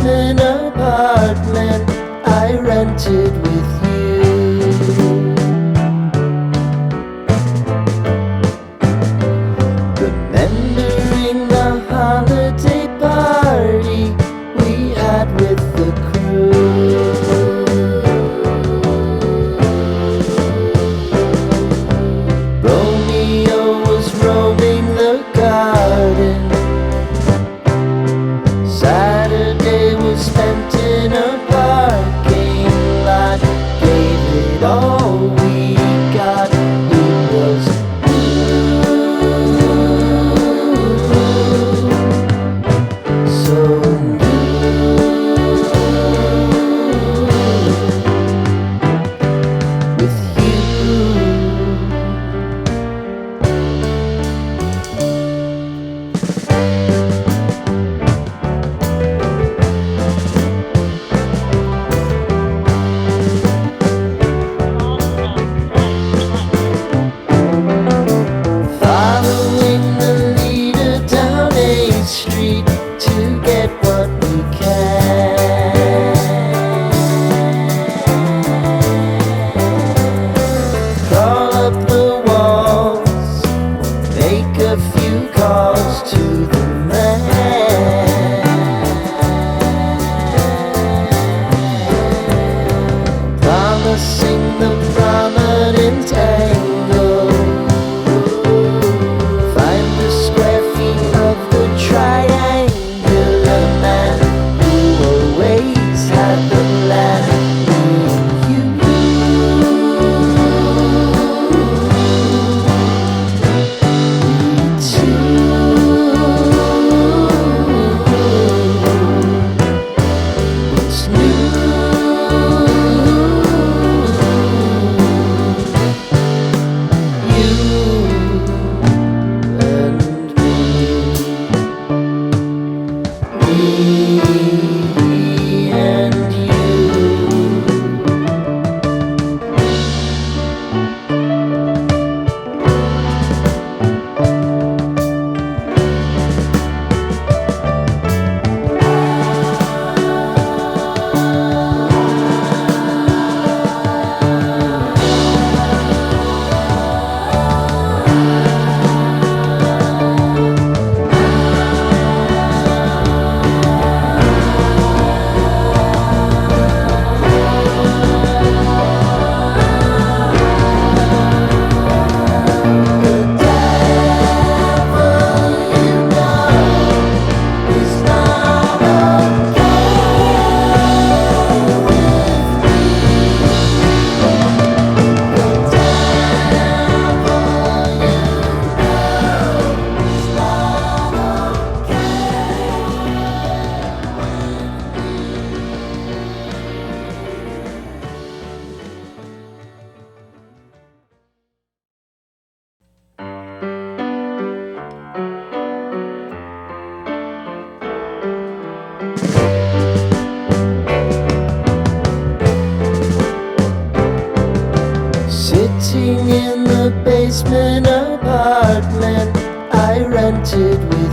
basement apartment I rented with you. Remembering the holiday party we had with the crew. Romeo was roaming the garden. Saturday was spent in a parking lot. Gave it all we got. It was so with you. Following the leader down 8th Street to get what we can. Crawl up the walls, make a few calls to the man. Promising the prominent angle. Find the square feet of the triangular man who always had the plan. You, me too. What's new? You and me and you. Sitting in the basement apartment I rented with